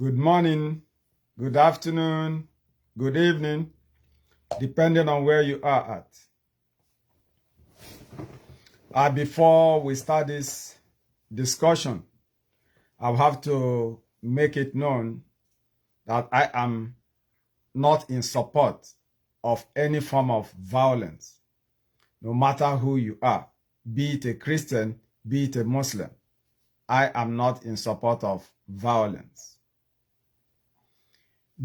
good morning, good afternoon, good evening, depending on where you are at. Before we start this discussion, I'll have to make it known that I am not in support of any form of violence, no matter who you are, be it a Christian, be it a Muslim. I am not in support of violence.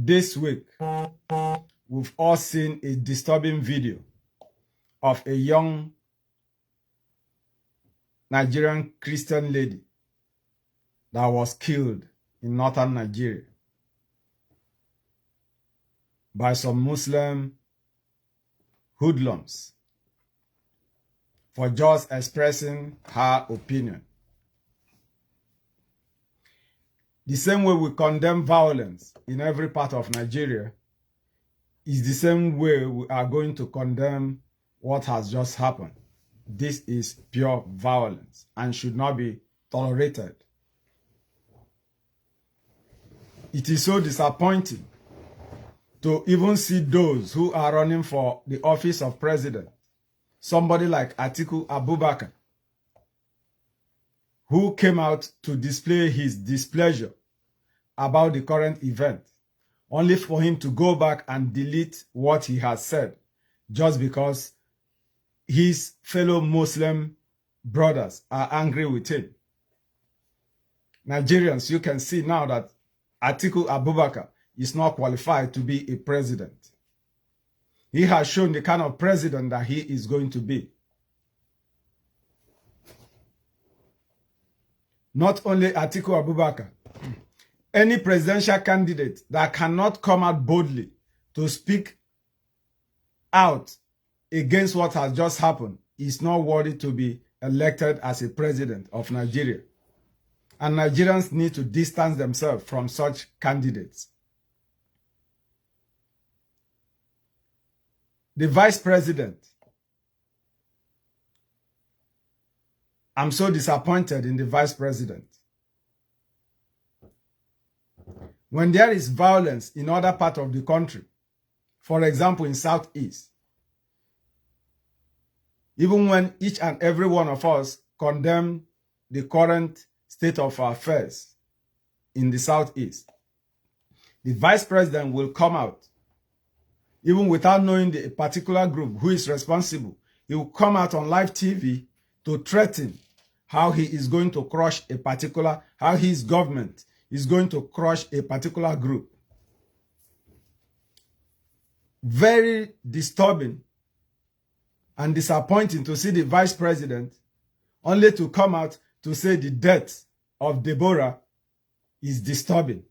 This week, we've all seen a disturbing video of a young Nigerian Christian lady that was killed in northern Nigeria by some Muslim hoodlums for just expressing her opinion. The same way we condemn violence in every part of Nigeria is the same way we are going to condemn what has just happened. This is pure violence and should not be tolerated. It is so disappointing to even see those who are running for the office of president, somebody like Atiku Abubakar, who came out to display his displeasure about the current event, only for him to go back and delete what he has said just because his fellow Muslim brothers are angry with him. Nigerians, you can see now that Atiku Abubakar is not qualified to be a president. He has shown the kind of president that he is going to be. Not only Atiku Abubakar, any presidential candidate that cannot come out boldly to speak out against what has just happened is not worthy to be elected as a president of Nigeria. And Nigerians need to distance themselves from such candidates. The vice president. I'm so disappointed in the vice president. When there is violence in other parts of the country, for example in Southeast, even when each and every one of us condemn the current state of affairs in the Southeast, the vice president will come out, even without knowing the particular group who is responsible. He will come out on live TV to threaten how he is going to crush a particular, how his government is going to crush a particular group. Very disturbing and disappointing to see the vice president only to come out to say the death of Deborah is disturbing.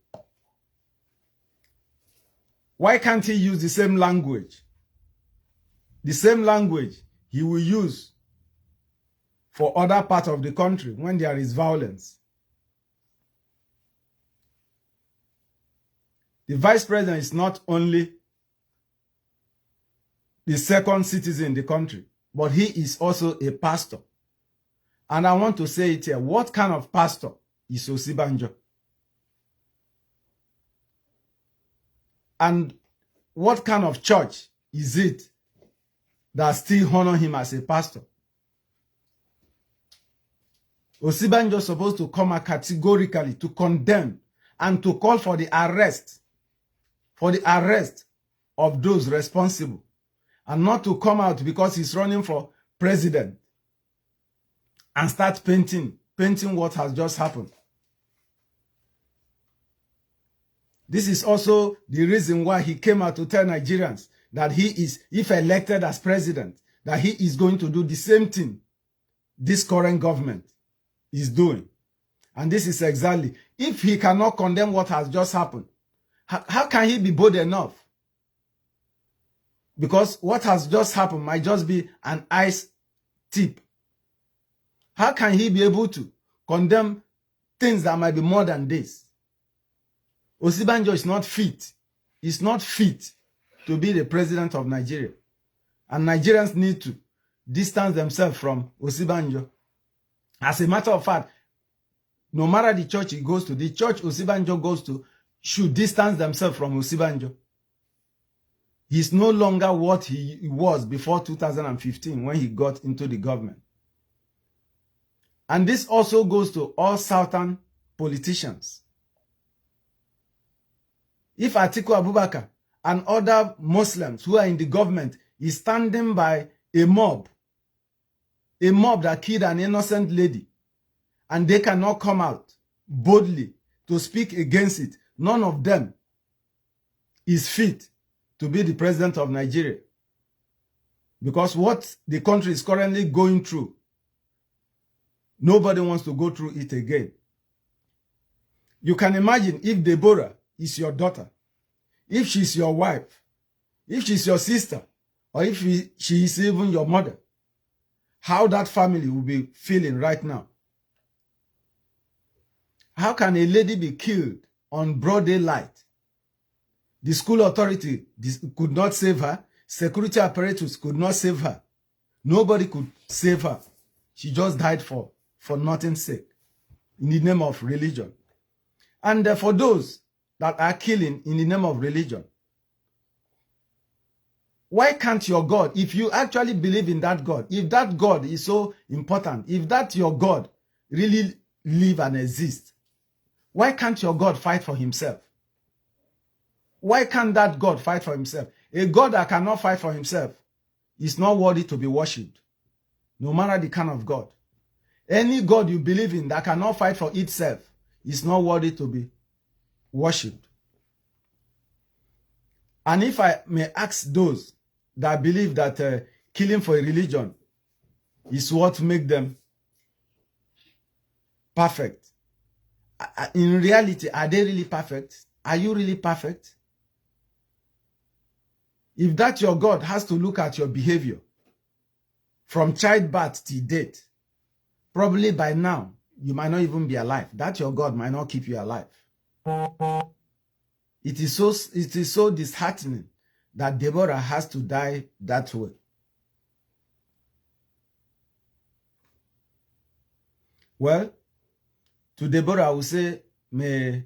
Why can't he use the same language? The same language he will use for other parts of the country when there is violence. The vice president is not only the second citizen in the country, but he is also a pastor. And I want to say it here. What kind of pastor is Osibanjo? And what kind of church is it that still honor him as a pastor? Osibanjo is supposed to come out categorically to condemn and to call for the arrest of those responsible, and not to come out because he's running for president and start painting what has just happened. This is also the reason why he came out to tell Nigerians that he is, if elected as president, that he is going to do the same thing this current government is doing. And this is exactly, if he cannot condemn what has just happened, how can he be bold enough? Because what has just happened might just be an ice tip. How can he be able to condemn things that might be more than this? Osibanjo is not fit. He's not fit to be the president of Nigeria. And Nigerians need to distance themselves from Osibanjo. As a matter of fact, no matter the church he goes to, the church Osibanjo goes to should distance themselves from Osibanjo. He's no longer what he was before 2015 when he got into the government. And this also goes to all Southern politicians. If Atiku Abubakar and other Muslims who are in the government is standing by a mob that killed an innocent lady, and they cannot come out boldly to speak against it, none of them is fit to be the president of Nigeria. Because what the country is currently going through, nobody wants to go through it again. You can imagine if Deborah is your daughter, if she's your wife, if she's your sister, or if she is even your mother, how that family will be feeling right now. How can a lady be killed on broad daylight? The school authority could not save her. Security apparatus could not save her. Nobody could save her. She just died for nothing's sake, in the name of religion. And for those that are killing in the name of religion, why can't your God, if you actually believe in that God, if that God is so important, if that your God really live and exist, why can't your God fight for himself? Why can't that God fight for himself? A God that cannot fight for himself is not worthy to be worshipped, no matter the kind of God. Any God you believe in that cannot fight for itself is not worthy to be worshipped. And if I may ask those that believe that killing for a religion is what makes them perfect, in reality, are they really perfect? Are you really perfect? If that your God has to look at your behavior from childbirth to date, probably by now, you might not even be alive. That your God might not keep you alive. It is so disheartening that Deborah has to die that way. Well, to Deborah, I will say, may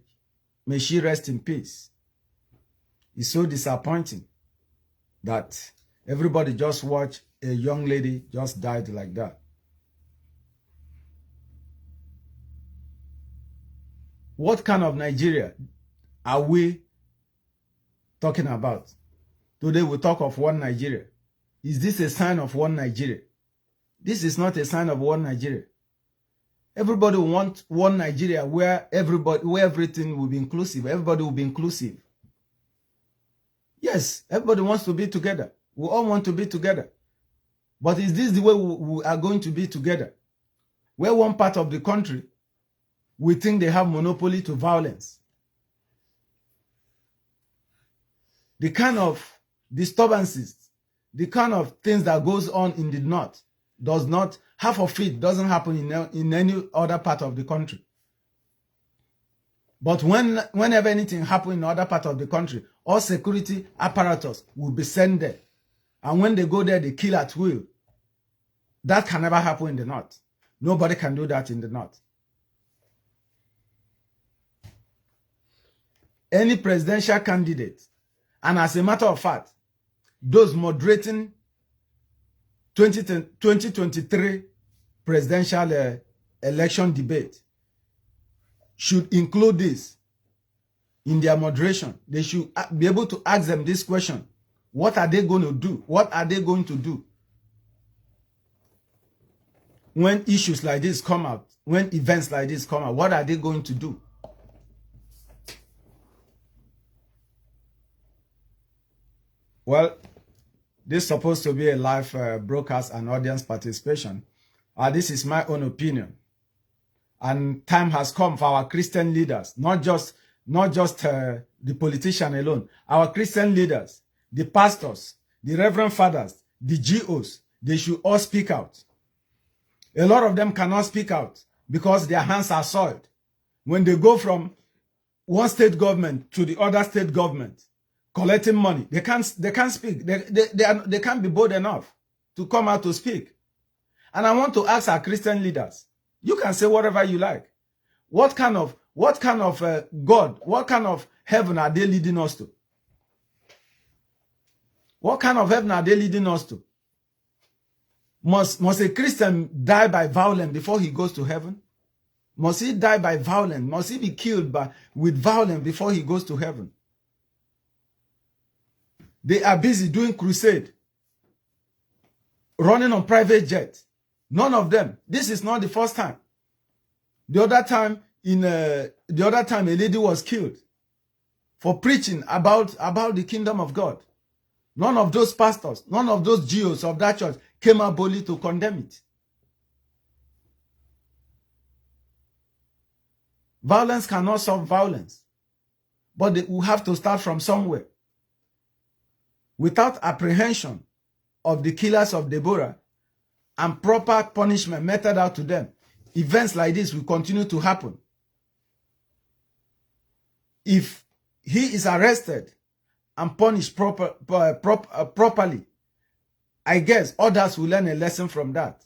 she rest in peace. It's so disappointing that everybody just watched a young lady just died like that. What kind of Nigeria are we talking about? Today we talk of one Nigeria. Is this a sign of one Nigeria? This is not a sign of one Nigeria. Everybody wants one Nigeria where everything will be inclusive. Everybody will be inclusive. Yes, everybody wants to be together. We all want to be together. But is this the way we are going to be together? Where one part of the country, we think they have monopoly to violence. The kind of disturbances, the kind of things that goes on in the north, half of it doesn't happen in any other part of the country. But whenever anything happens in other part of the country, all security apparatus will be sent there. And when they go there, they kill at will. That can never happen in the north. Nobody can do that in the north. Any presidential candidate, and as a matter of fact, those moderating 2023 presidential election debate should include this in their moderation. They should be able to ask them this question. What are they going to do? What are they going to do when issues like this come out? When events like this come out, what are they going to do? Well, this is supposed to be a live broadcast and audience participation. This is my own opinion. And time has come for our Christian leaders, not just the politician alone. Our Christian leaders, the pastors, the reverend fathers, the GOs, they should all speak out. A lot of them cannot speak out because their hands are soiled. When they go from one state government to the other state government, collecting money, they can't speak. They can't be bold enough to come out to speak. And I want to ask our Christian leaders, you can say whatever you like. What kind of God, what kind of heaven are they leading us to? What kind of heaven are they leading us to? Must a Christian die by violence before he goes to heaven? Must he die by violence? Must he be killed with violence before he goes to heaven? They are busy doing crusade, running on private jets. None of them. This is not the first time. The other time a lady was killed for preaching about the kingdom of God. None of those pastors, none of those GOs of that church came out boldly to condemn it. Violence cannot solve violence, but we have to start from somewhere. Without apprehension of the killers of Deborah and proper punishment meted out to them, events like this will continue to happen. If he is arrested and punished properly, I guess others will learn a lesson from that.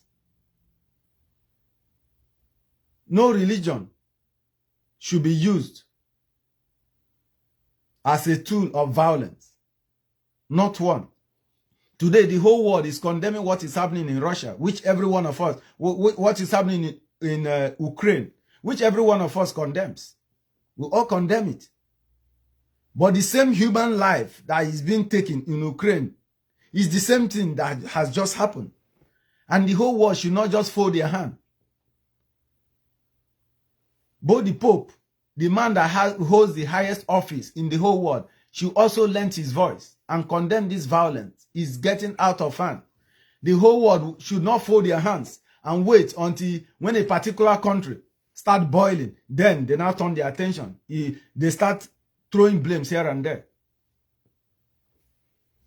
No religion should be used as a tool of violence. Not one. Today, the whole world is condemning what is happening in Russia, which every one of us, what is happening in Ukraine, which every one of us condemns. We all condemn it. But the same human life that is being taken in Ukraine is the same thing that has just happened. And the whole world should not just fold their hand. Both the Pope, the man that holds the highest office in the whole world, should also lend his voice and condemn this violence. It's getting out of hand. The whole world should not fold their hands and wait until when a particular country start boiling, then they now turn their attention. They start throwing blames here and there.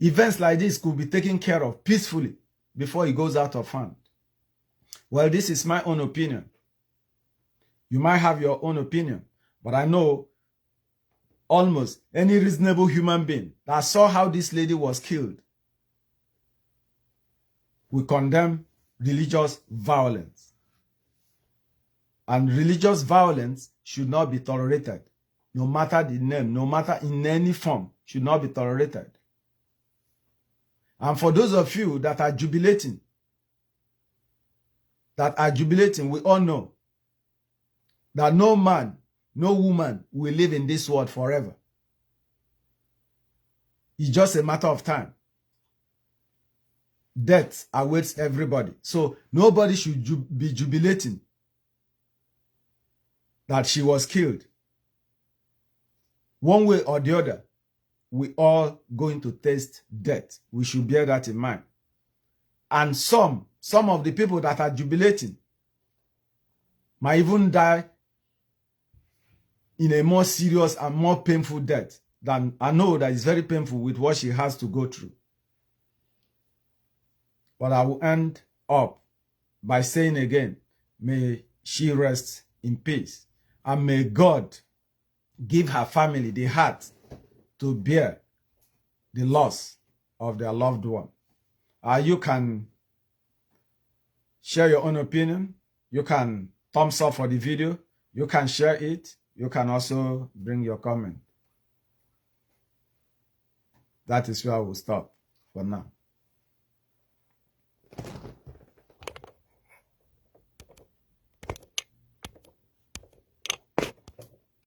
Events like this could be taken care of peacefully before it goes out of hand. Well, this is my own opinion. You might have your own opinion, but I know almost any reasonable human being that saw how this lady was killed will condemn religious violence. And religious violence should not be tolerated. No matter the name, no matter in any form, should not be tolerated. And for those of you that are jubilating, we all know that no man, no woman will live in this world forever. It's just a matter of time. Death awaits everybody. So nobody should be jubilating that she was killed. One way or the other, we all going to taste death. We should bear that in mind. And some of the people that are jubilating might even die in a more serious and more painful death than I know that is very painful with what she has to go through. But I will end up by saying again, may she rest in peace. And may God give her family the heart to bear the loss of their loved one. You can share your own opinion. You can thumbs up for the video. You can share it. You can also bring your comment. That is where I will stop for now.